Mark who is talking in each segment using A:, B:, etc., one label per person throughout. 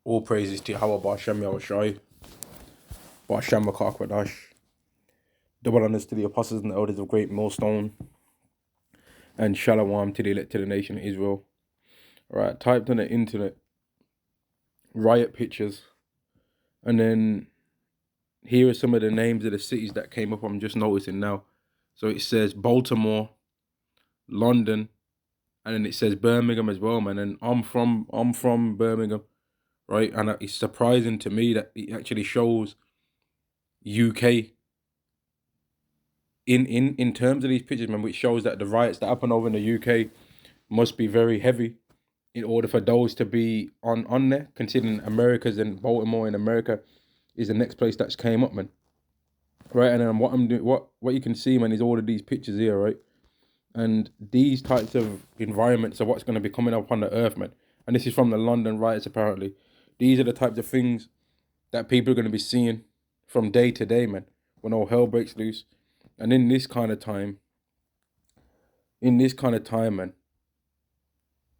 A: All praises to Yahweh Ba'Shem Yahushai, Ba'Shem Makakwadash. Double honors to the apostles and the elders of Great Millstone, and Shalom to the elected nation of Israel. Right, typed on the internet, riot pictures, and then here are some of the names of the cities that came up. I'm just noticing now. So it says Baltimore, London, and then it says Birmingham as well, man. And I'm from Birmingham, right? And it's surprising to me that it actually shows UK in terms of these pictures, man, which shows that the riots that happen over in the UK must be very heavy in order for those to be on there, considering America's and Baltimore in America is the next place that's came up, man. Right, and then what I'm doing, what you can see, man, is all of these pictures here, right? And these types of environments are what's going to be coming up on the earth, man. And this is from the London riots, apparently. These are the types of things that people are going to be seeing from day to day, man, when all hell breaks loose. And in this kind of time, man,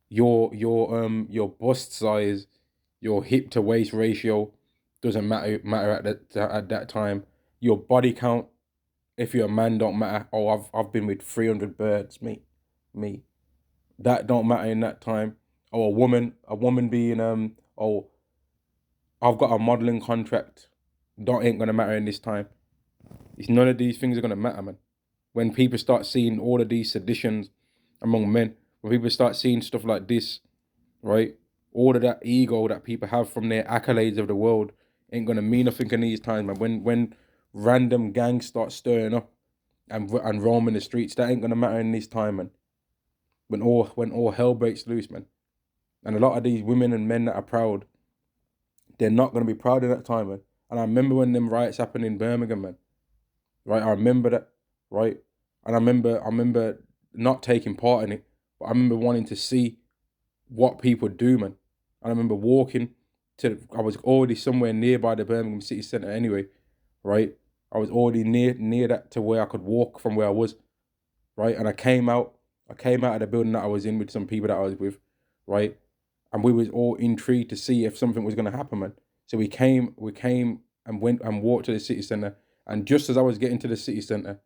A: your bust size, your hip to waist ratio doesn't matter at that time. Your body count, if you're a man, don't matter. Oh, I've been with 300 birds, me. That don't matter in that time. Oh, a woman being oh, I've got a modeling contract. Ain't gonna matter in this time. It's none of these things are gonna matter, man. When people start seeing all of these seditions among men, when people start seeing stuff like this, right? All of that ego that people have from their accolades of the world ain't gonna mean nothing in these times, man. When random gangs start stirring up and roaming the streets, that ain't gonna matter in this time, man. When all hell breaks loose, man. And a lot of these women and men that are proud, they're not gonna be proud in that time, man. And I remember when them riots happened in Birmingham, man. Right, I remember that, right? And I remember not taking part in it, but I remember wanting to see what people do, man. And I remember walking I was already somewhere nearby the Birmingham city centre anyway, right? I was already near that to where I could walk from where I was, right? And I came out of the building that I was in with some people that I was with, right? And we was all intrigued to see if something was gonna happen, man. So we came and went and walked to the city centre. And just as I was getting to the city centre,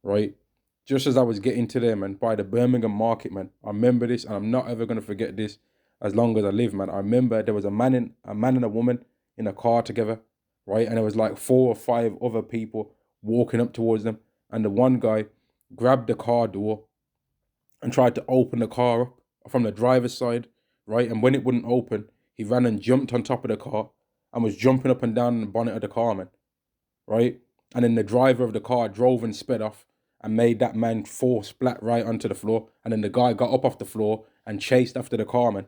A: right? Just as I was getting to there, man, by the Birmingham market, man. I remember this, and I'm not ever gonna forget this as long as I live, man. I remember there was a man and a woman in a car together, right? And there was like 4 or 5 other people walking up towards them. And the one guy grabbed the car door and tried to open the car up from the driver's side, right? And when it wouldn't open, he ran and jumped on top of the car and was jumping up and down the bonnet of the car, man, right? And then the driver of the car drove and sped off and made that man fall splat right onto the floor. And then the guy got up off the floor and chased after the car, man,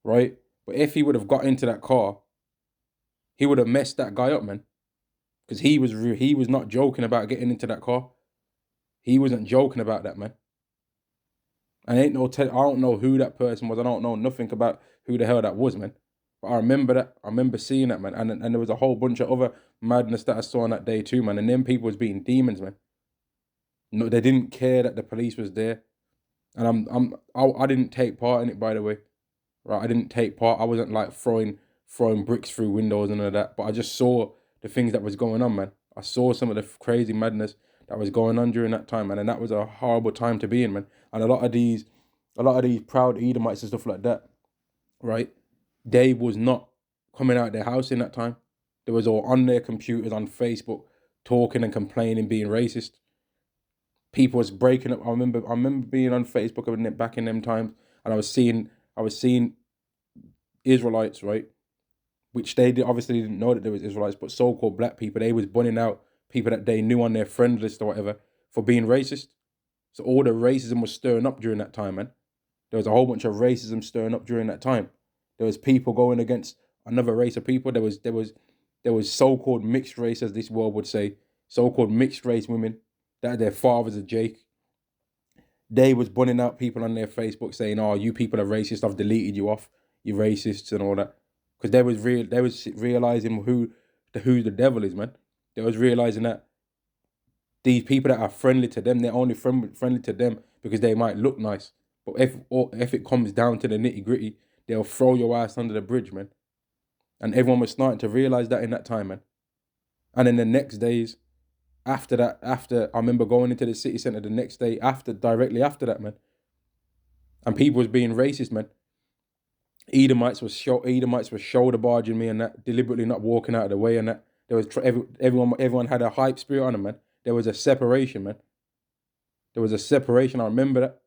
A: right? But if he would have got into that car, he would have messed that guy up, man, because he was not joking about getting into that car. He wasn't joking about that, man. I don't know who that person was. I don't know nothing about who the hell that was, man. But I remember that. I remember seeing that, man. And there was a whole bunch of other madness that I saw on that day too, man. And them people was being demons, man. No, they didn't care that the police was there. And I didn't take part in it, by the way. Right? I didn't take part. I wasn't like throwing bricks through windows and all that. But I just saw the things that was going on, man. I saw some of the crazy madness that was going on during that time, man. And that was a horrible time to be in, man. And a lot of these proud Edomites and stuff like that, right? They was not coming out of their house in that time. They was all on their computers, on Facebook, talking and complaining, being racist. People was breaking up. I remember being on Facebook back in them times, and I was seeing Israelites, right? Which obviously didn't know that there was Israelites, but so-called black people, they was bunning out people that they knew on their friend list or whatever for being racist. So all the racism was stirring up during that time, man. There was a whole bunch of racism stirring up during that time. There was people going against another race of people. There was so-called mixed race, as this world would say, so-called mixed race women that their fathers are Jake. They was bunning out people on their Facebook saying, "Oh, you people are racist. I've deleted you off. You racists and all that." Because they was realizing who the devil is, man. They was realizing that these people that are friendly to them, they're only friendly to them because they might look nice. But if it comes down to the nitty gritty, they'll throw your ass under the bridge, man. And everyone was starting to realize that in that time, man. And then the next days after that, after I remember going into the city centre the next day directly after that, man. And people was being racist, man. Edomites were shoulder barging me and that, deliberately not walking out of the way and that. There was everyone had a hype spirit on them, man. There was a separation, man. There was a separation. I remember that.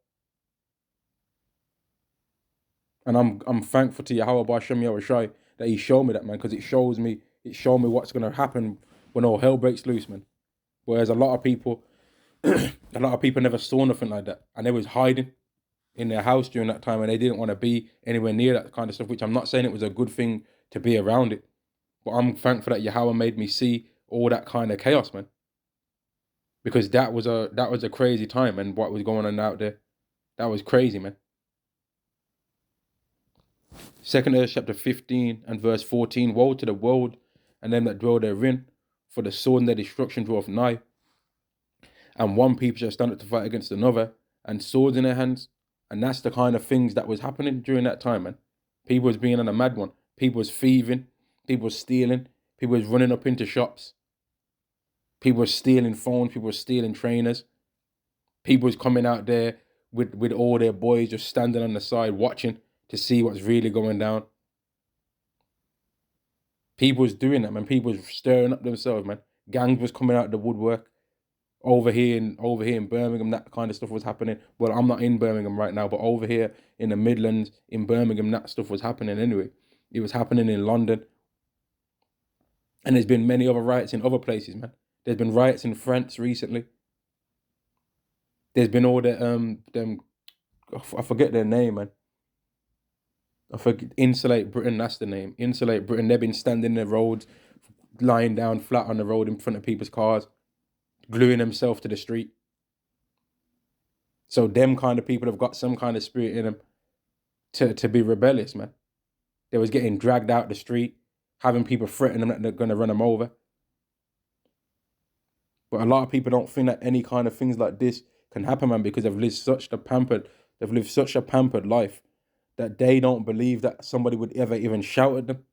A: And I'm thankful to Yahweh Bashem Yahushai that he showed me that, man, because it showed me what's gonna happen when all hell breaks loose, man. Whereas a lot of people never saw nothing like that. And they was hiding in their house during that time and they didn't want to be anywhere near that kind of stuff, which I'm not saying it was a good thing to be around it. But I'm thankful that Yahweh made me see all that kind of chaos, man. Because that was a crazy time, and what was going on out there, that was crazy, man. 2 Ezra chapter 15 and verse 14, woe to the world and them that dwell therein, for the sword and their destruction draweth nigh. And one people shall stand up to fight against another, and swords in their hands. And that's the kind of things that was happening during that time, man. People was being on a mad one. People was thieving. People was stealing. People was running up into shops. People was stealing phones. People was stealing trainers. People was coming out there with all their boys just standing on the side watching to see what's really going down. People was doing that, man. People was stirring up themselves, man. Gangs was coming out of the woodwork. Over here in Birmingham, that kind of stuff was happening. Well, I'm not in Birmingham right now, but over here in the Midlands, in Birmingham, that stuff was happening anyway. It was happening in London. And there's been many other riots in other places, man. There's been riots in France recently. There's been all the I forget their name, man. I forget. Insulate Britain, that's the name. Insulate Britain. They've been standing in the roads, lying down flat on the road in front of people's cars, gluing themselves to the street. So them kind of people have got some kind of spirit in them to be rebellious, man. They was getting dragged out the street, having people threaten them that they're going to run them over. But a lot of people don't think that any kind of things like this can happen, man, because they've lived such a pampered life that they don't believe that somebody would ever even shout at them.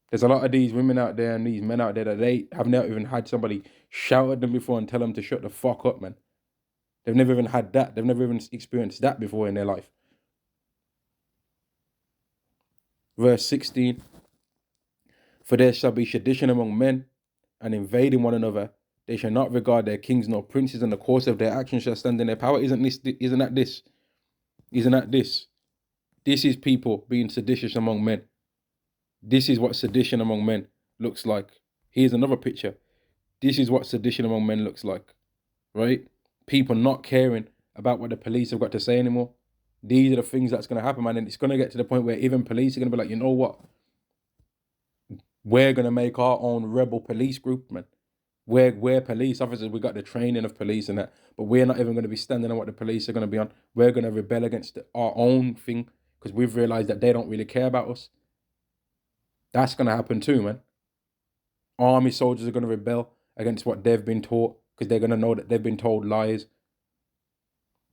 A: There's a lot of these women out there and these men out there that they have never even had somebody shout at them before and tell them to shut the fuck up, man. They've never even had that. They've never even experienced that before in their life. Verse 16, for there shall be sedition among men, and invading one another. They shall not regard their kings nor princes, and the course of their actions shall stand in their power. Isn't that this? This is people being seditious among men. This is what sedition among men looks like. Here's another picture. This is what sedition among men looks like, right? People not caring about what the police have got to say anymore. These are the things that's going to happen, man. And it's going to get to the point where even police are going to be like, you know what? We're going to make our own rebel police group, man. We're police officers. We got the training of police and that. But we're not even going to be standing on what the police are going to be on. We're going to rebel against our own thing because we've realized that they don't really care about us. That's going to happen too, man. Army soldiers are going to rebel against what they've been taught because they're going to know that they've been told lies.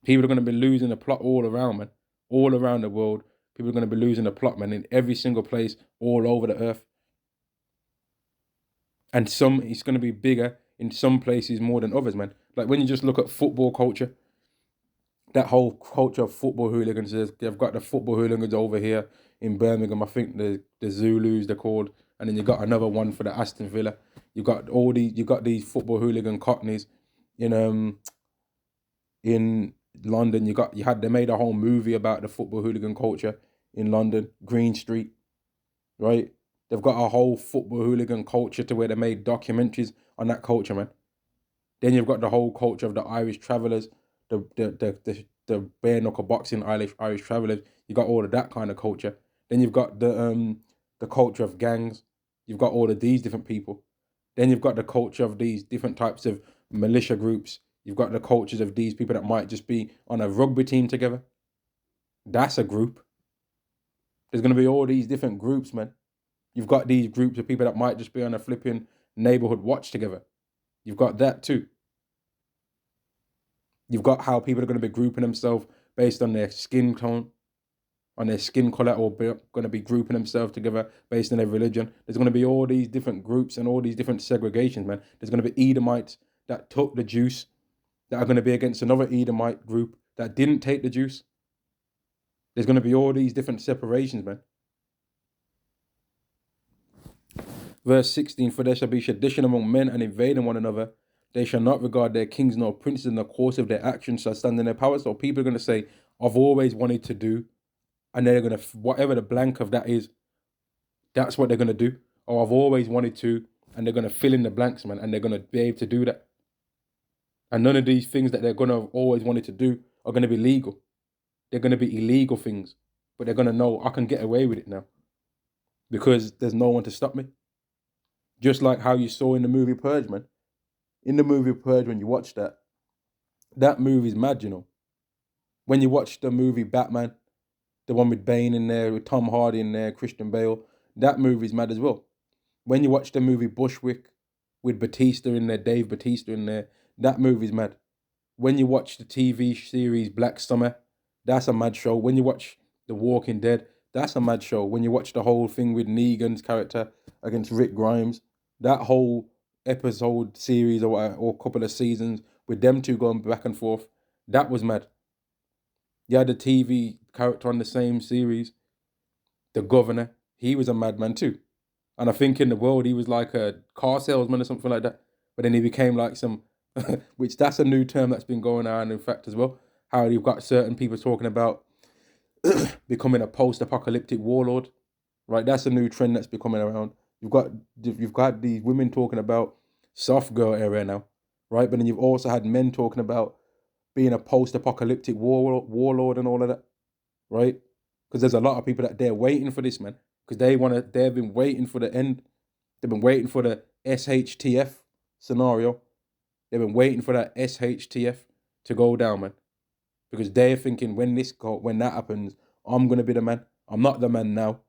A: People are going to be losing the plot all around, man. All around the world. People are going to be losing the plot, man, in every single place, all over the earth. And it's going to be bigger in some places more than others, man. Like when you just look at football culture, that whole culture of football hooligans, they've got the football hooligans over here in Birmingham. I think the Zulus, they're called. And then you got another one for the Aston Villa. You got these football hooligan cockneys in London. They made a whole movie about the football hooligan culture in London, Green Street, right? They've got a whole football hooligan culture to where they made documentaries on that culture, man. Then you've got the whole culture of the Irish travellers, the bare knuckle boxing Irish travellers. You got all of that kind of culture. Then you've got the culture of gangs. You've got all of these different people. Then you've got the culture of these different types of militia groups. You've got the cultures of these people that might just be on a rugby team together. That's a group. There's going to be all these different groups, man. You've got these groups of people that might just be on a flipping neighborhood watch together. You've got that too. You've got how people are going to be grouping themselves based on their skin tone, on their skin color or going to be grouping themselves together based on their religion. There's going to be all these different groups and all these different segregations, man. There's going to be Edomites that took the juice that are going to be against another Edomite group that didn't take the juice. There's going to be all these different separations, man. Verse 16, for there shall be sedition among men and invading one another. They shall not regard their kings nor princes, in the course of their actions shall stand in their power. So people are going to say, I've always wanted to do, and they're going to, whatever the blank of that is, that's what they're going to do. Or I've always wanted to, and they're going to fill in the blanks, man, and they're going to be able to do that. And none of these things that they're going to have always wanted to do are going to be legal. They're going to be illegal things, but they're going to know I can get away with it now because there's no one to stop me. Just like how you saw in the movie Purge, man. In the movie Purge, when you watch that movie's mad, you know. When you watch the movie Batman, the one with Bane in there, with Tom Hardy in there, Christian Bale, that movie's mad as well. When you watch the movie Bushwick with Batista in there, Dave Batista in there, that movie's mad. When you watch the TV series Black Summer, that's a mad show. When you watch The Walking Dead, that's a mad show. When you watch the whole thing with Negan's character against Rick Grimes, that whole episode series or a couple of seasons with them two going back and forth, that was mad. You had a TV character on the same series, the governor, he was a madman too. And I think in the world he was like a car salesman or something like that. But then he became like some, which that's a new term that's been going on in fact as well. How you've got certain people talking about becoming a post-apocalyptic warlord, right? That's a new trend that's becoming around. You've got these women talking about soft girl area now, right? But then you've also had men talking about being a post-apocalyptic warlord and all of that, right? Because there's a lot of people that they're waiting for this, man. Because they've been waiting for the end. They've been waiting for the SHTF scenario. They've been waiting for that SHTF to go down, man. Because they're thinking when that happens, I'm gonna be the man. I'm not the man now.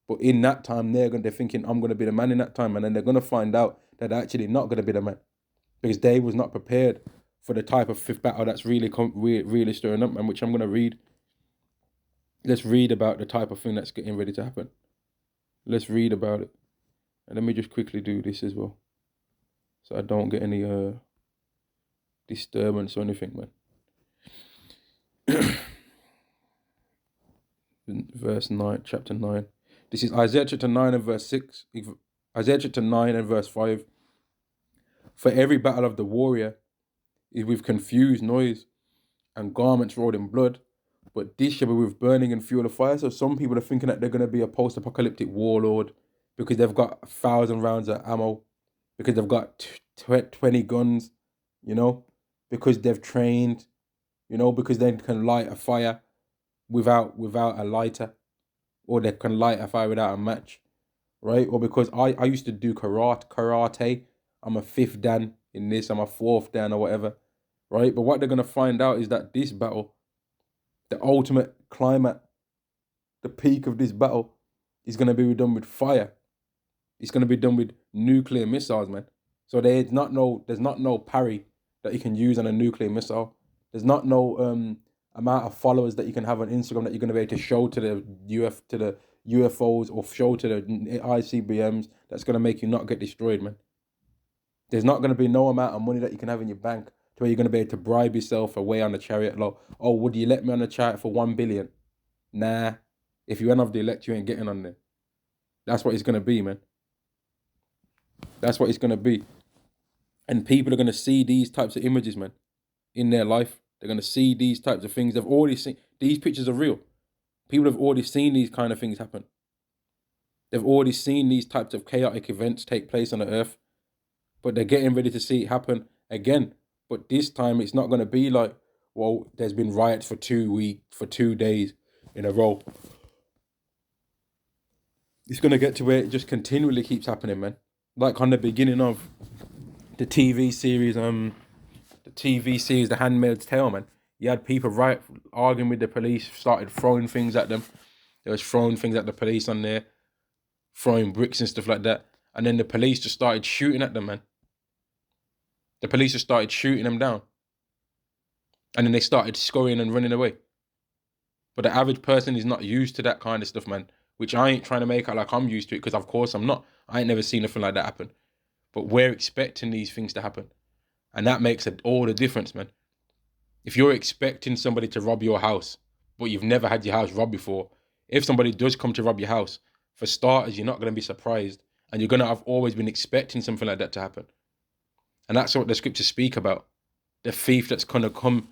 A: But in that time, they're thinking I'm gonna be the man in that time, and then they're gonna find out that they're actually not gonna be the man, because they was not prepared for the type of fifth battle that's really stirring up, man. Which I'm gonna read. Let's read about the type of thing that's getting ready to happen. Let's read about it, and let me just quickly do this as well, so I don't get any disturbance or anything, man. Verse 9, chapter 9. This is Isaiah chapter 9 and verse 6. Isaiah chapter 9 and verse 5. For every battle of the warrior is with confused noise and garments rolled in blood, but this shall be with burning and fuel of fire. So some people are thinking that they're going to be a post-apocalyptic warlord because they've got 1,000 rounds of ammo, because they've got 20 guns, you know, because they've trained, you know, because they can light a fire without a lighter, or they can light a fire without a match, right? Or because I used to do karate. I'm a 5th dan in this, I'm a 4th dan or whatever, right? But what they're going to find out is that this battle, the ultimate climax, the peak of this battle, is going to be done with fire. It's going to be done with nuclear missiles, man. So there's not no parry that you can use on a nuclear missile. There's not no amount of followers that you can have on Instagram that you're going to be able to show to the UFOs or show to the ICBMs that's going to make you not get destroyed, man. There's not going to be no amount of money that you can have in your bank to where you're going to be able to bribe yourself away on the chariot. Like, oh, would you let me on the chariot for 1 billion? Nah. If you went off the elect, you ain't getting on there. That's what it's going to be, man. That's what it's going to be. And people are going to see these types of images, man, in their life. They're going to see these types of things. They've already seen, these pictures are real. People have already seen these kind of things happen. They've already seen these types of chaotic events take place on the earth, but they're getting ready to see it happen again. But this time it's not going to be like, well, there's been riots for 2 days in a row. It's going to get to where it just continually keeps happening, man. Like on the beginning of the TV series, The Handmaid's Tale, man. You had people arguing with the police, started throwing things at them. They was throwing things at the police on there, throwing bricks and stuff like that. And then the police just started shooting at them, man. The police just started shooting them down. And then they started scurrying and running away. But the average person is not used to that kind of stuff, man. Which I ain't trying to make out like I'm used to it, because of course I'm not. I ain't never seen nothing like that happen. But we're expecting these things to happen. And that makes all the difference, man. If you're expecting somebody to rob your house, but you've never had your house robbed before, if somebody does come to rob your house, for starters, you're not going to be surprised. And you're going to have always been expecting something like that to happen. And that's what the scriptures speak about. The thief that's going to come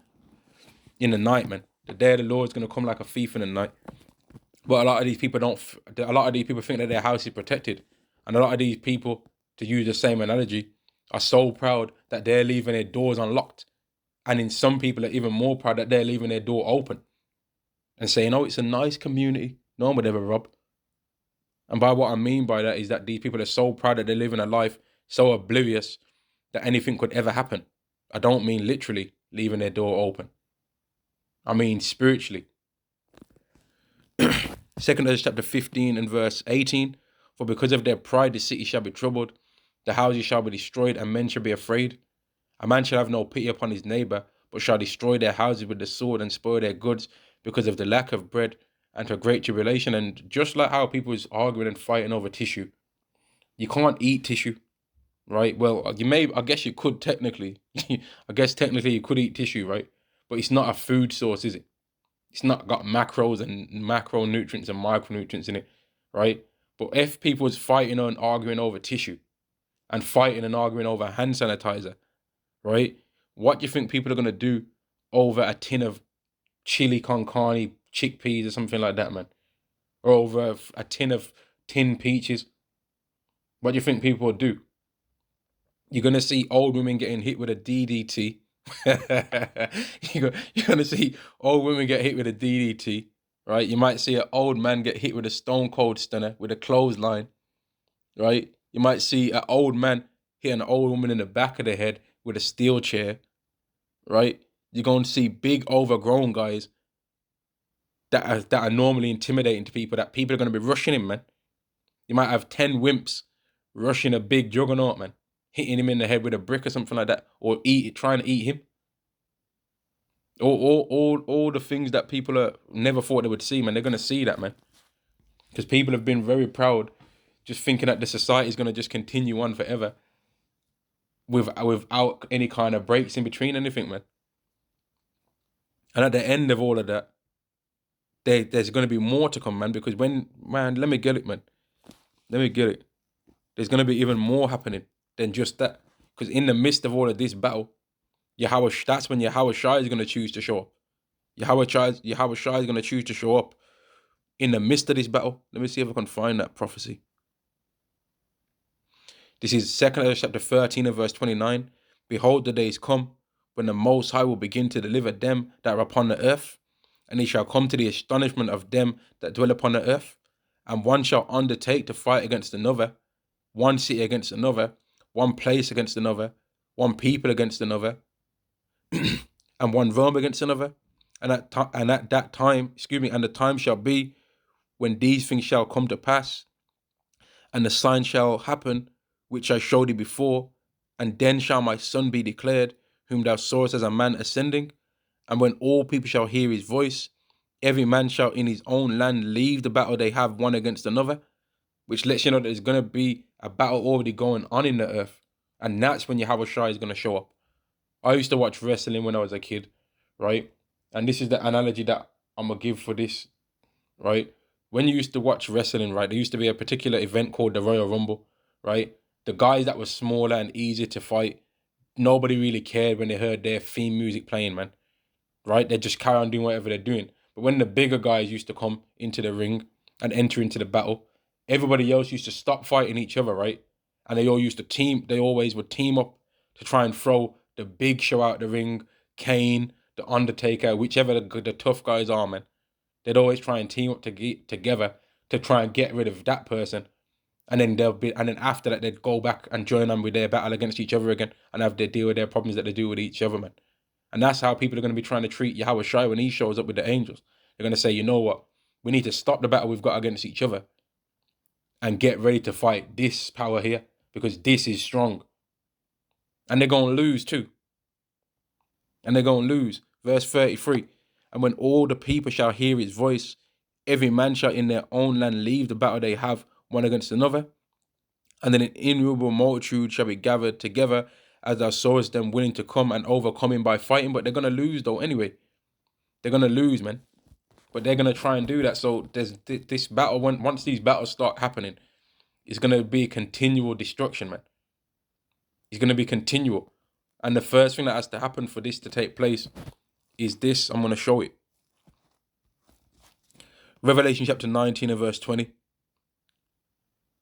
A: in the night, man. The day of the Lord is going to come like a thief in the night. But a lot of these people think that their house is protected. And a lot of these people, to use the same analogy, are so proud that they're leaving their doors unlocked. And in some people are even more proud that they're leaving their door open and saying, oh, it's a nice community. No one would ever rob. And by what I mean by that is that these people are so proud that they're living a life so oblivious that anything could ever happen. I don't mean literally leaving their door open. I mean spiritually. 2 chapter 15 and verse 18. For because of their pride the city shall be troubled, the houses shall be destroyed, and men shall be afraid. A man shall have no pity upon his neighbor, but shall destroy their houses with the sword and spoil their goods because of the lack of bread and to a great tribulation. And just like how people is arguing and fighting over tissue, you can't eat tissue, right? Well, I guess you could technically. I guess technically you could eat tissue, right? But it's not a food source, is it? It's not got macros and macronutrients and micronutrients in it, right? But if people was fighting and arguing over tissue and fighting and arguing over hand sanitizer, right? What do you think people are going to do over a tin of chili con carne chickpeas or something like that, man? Or over a tin of tin peaches? What do you think people will do? You're going to see old women getting hit with a DDT. You're going to see old women get hit with a DDT, right? You might see an old man get hit with a stone cold stunner, with a clothesline, right? You might see an old man hit an old woman in the back of the head with a steel chair, right? You're going to see big overgrown guys that are normally intimidating to people, that people are going to be rushing him, man. You might have 10 wimps rushing a big juggernaut, man, hitting him in the head with a brick or something like that, or trying to eat him. All the things that people are never thought they would see, man, they're going to see that, man. Because people have been very proud, just thinking that the society is going to just continue on forever without any kind of breaks in between anything, man. And at the end of all of that, there's going to be more to come, man, because let me get it, man. Let me get it. There's going to be even more happening than just that. Because in the midst of all of this battle, that's when Yahweh Shai is going to choose to show up. Yahweh Shai is going to choose to show up in the midst of this battle. Let me see if I can find that prophecy. This is 2 chapter 13 and verse 29. Behold, the days come when the Most High will begin to deliver them that are upon the earth, and he shall come to the astonishment of them that dwell upon the earth, and one shall undertake to fight against another, one city against another, one place against another, one people against another, and one realm against another. And at that time, and the time shall be when these things shall come to pass, and the sign shall happen, which I showed thee before, and then shall my son be declared, whom thou sawest as a man ascending. And when all people shall hear his voice, every man shall in his own land leave the battle they have one against another, which lets you know that there's going to be a battle already going on in the earth. And that's when Yahweh Shai is going to show up. I used to watch wrestling when I was a kid, right? And this is the analogy that I'm going to give for this, right? When you used to watch wrestling, right, there used to be a particular event called the Royal Rumble, right? The guys that were smaller and easier to fight, nobody really cared when they heard their theme music playing, man, right? They just carry on doing whatever they're doing. But when the bigger guys used to come into the ring and enter into the battle, everybody else used to stop fighting each other, right? And they always would team up to try and throw the Big Show out the ring, Kane, the Undertaker, whichever the tough guys are, man. They'd always try and team up together to try and get rid of that person. And then after that, they'd go back and join them with their battle against each other again and have to deal with their problems that they do with each other, man. And that's how people are going to be trying to treat Yahweh Shai when he shows up with the angels. They're going to say, you know what? We need to stop the battle we've got against each other and get ready to fight this power here, because this is strong. And they're going to lose too. And they're going to lose. Verse 33. And when all the people shall hear his voice, every man shall in their own land leave the battle they have one against another. And then an innumerable multitude shall be gathered together, as thou sawest them willing to come and overcome him by fighting. But they're going to lose though anyway. They're going to lose, man. But they're going to try and do that. So there's this battle, once these battles start happening, it's going to be continual destruction, man. It's going to be continual. And the first thing that has to happen for this to take place is this. I'm going to show it. Revelation chapter 19 and verse 20.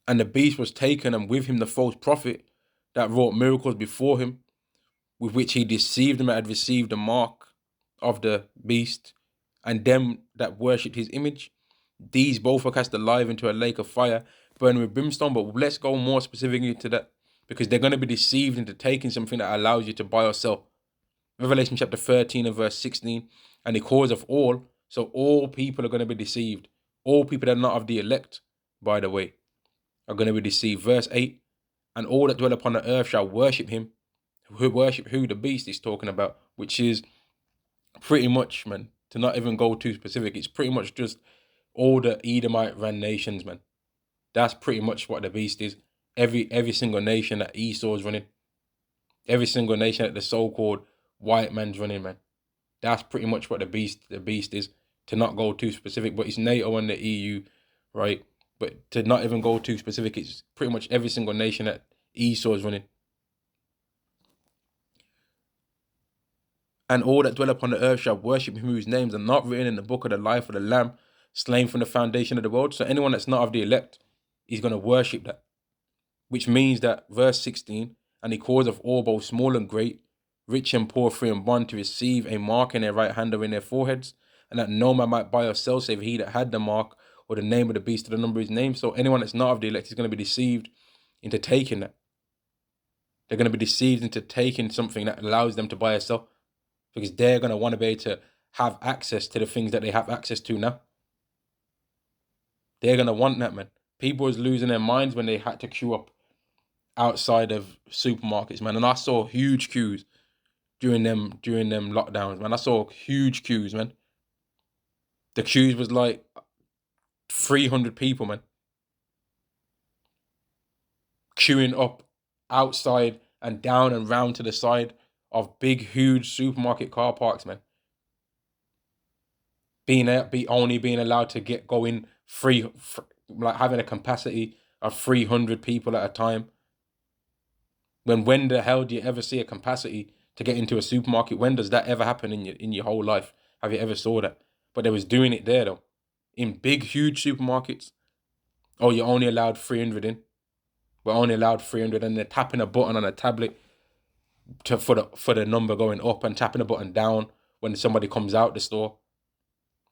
A: And the beast was taken, and with him the false prophet that wrought miracles before him, with which he deceived them that had received the mark of the beast, and them that worshipped his image. These both were cast alive into a lake of fire, burning with brimstone. But let's go more specifically to that, because they're going to be deceived into taking something that allows you to buy or sell. Revelation chapter 13 and verse 16. And the cause of all, so all people are going to be deceived. All people that are not of the elect, by the way, are going to be deceived. Verse 8. And all that dwell upon the earth shall worship him. Who the beast is talking about, which is pretty much, man, to not even go too specific, it's pretty much just all the Edomite ran nations, man. That's pretty much what the beast is. Every single nation that Esau's running, every single nation that the so-called white man's running, man. That's pretty much what the beast is. To not go too specific, but it's NATO and the EU, right? But to not even go too specific, it's pretty much every single nation that Esau's running. And all that dwell upon the earth shall worship him whose names are not written in the book of the life of the Lamb, slain from the foundation of the world. So anyone that's not of the elect is going to worship that. Which means that, verse 16, and he causeth all, both small and great, rich and poor, free and bond, to receive a mark in their right hand or in their foreheads, and that no man might buy or sell save he that had the mark or the name of the beast or the number of his name. So anyone that's not of the elect is going to be deceived into taking that. They're going to be deceived into taking something that allows them to buy or sell, because they're going to want to be able to have access to the things that they have access to now. They're going to want that, man. People was losing their minds when they had to queue up outside of supermarkets, man. And I saw huge queues during them lockdowns, man. I saw huge queues, man. The queues was like 300 people, man, queuing up outside and down and round to the side of big, huge supermarket car parks, man. Only being allowed to go in free, like having a capacity of 300 people at a time. When the hell do you ever see a capacity to get into a supermarket? When does that ever happen in your whole life? Have you ever saw that? But they was doing it there though, in big, huge supermarkets. Oh, you're only allowed 300 in. We're only allowed 300, and they're tapping a button on a tablet for the number going up, and tapping a button down when somebody comes out the store.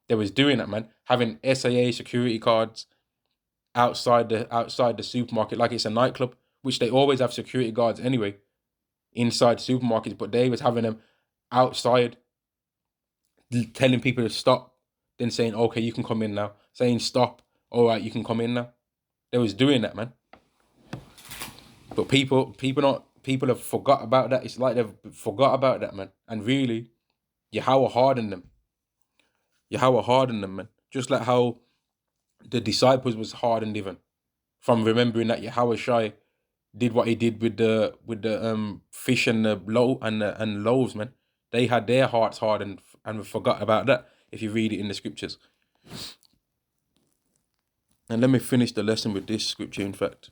A: They was doing that, man. Having SAA security cards outside the supermarket, like it's a nightclub, which they always have security guards anyway inside supermarkets, but they was having them outside, telling people to stop, then saying, okay, you can come in now. Saying stop, all right, you can come in now. They was doing that, man. But people have forgot about that. It's like they've forgot about that, man. And really, Yahweh hardened them. Yahweh hardened them, man. Just like how the disciples was hardened even from remembering that Yahweh Shai did what he did with the fish and the loaves, man. They had their hearts hardened and forgot about that, if you read it in the scriptures. And let me finish the lesson with this scripture, in fact.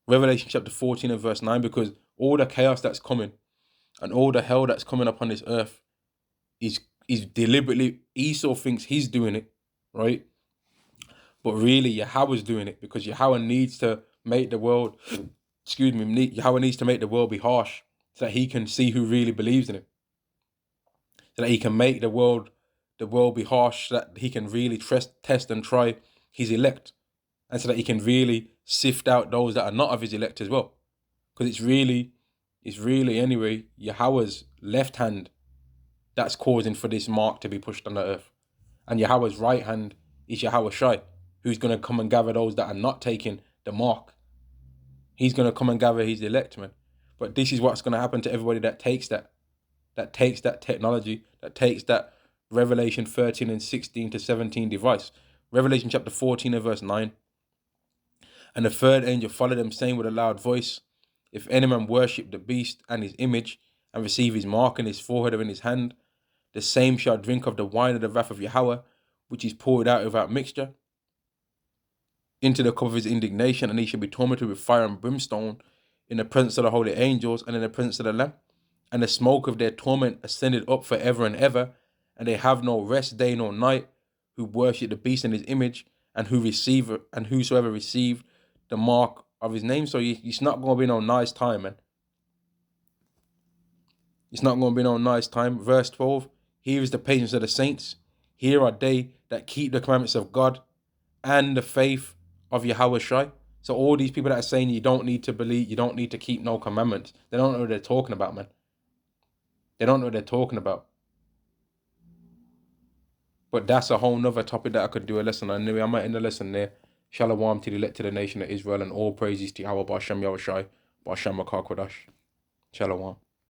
A: Revelation chapter 14 and verse 9, because all the chaos that's coming and all the hell that's coming upon this earth is deliberately, Esau thinks he's doing it, right? But really, Yahweh's doing it, because Yahweh needs to make the world, Yahweh needs to make the world be harsh so that he can see who really believes in him. So that he can make the world be harsh, so that he can really test and try his elect. And so that he can really sift out those that are not of his elect as well. Because it's really anyway, Yahweh's left hand that's causing for this mark to be pushed on the earth. And Yahweh's right hand is Yahweh Shai, who's going to come and gather those that are not taking the mark. He's going to come and gather his elect, man. But this is what's going to happen to everybody that takes that technology, that takes that Revelation 13 and 16 to 17 device. Revelation chapter 14 and verse 9. And the third angel followed them, saying with a loud voice, if any man worship the beast and his image, and receive his mark in his forehead or in his hand, the same shall drink of the wine of the wrath of Yahweh, which is poured out without mixture, into the cup of his indignation, and he shall be tormented with fire and brimstone in the presence of the holy angels and in the presence of the Lamb. And the smoke of their torment ascended up for ever and ever, and they have no rest day nor night, who worship the beast and his image, and whosoever received the mark of his name. So it's not going to be no nice time, man. It's not going to be no nice time. Verse 12, here is the patience of the saints. Here are they that keep the commandments of God and the faith of Yahweh Shai. So all these people that are saying you don't need to believe, you don't need to keep no commandments, they don't know what they're talking about, man. They don't know what they're talking about. But that's a whole nother topic that I could do a lesson on. Anyway, I might end the lesson there. Shalom to the elect to the nation of Israel, and all praises to Yahweh Ba'ashem Yahushai, Ba'ashem Makar Kodash. Shalom.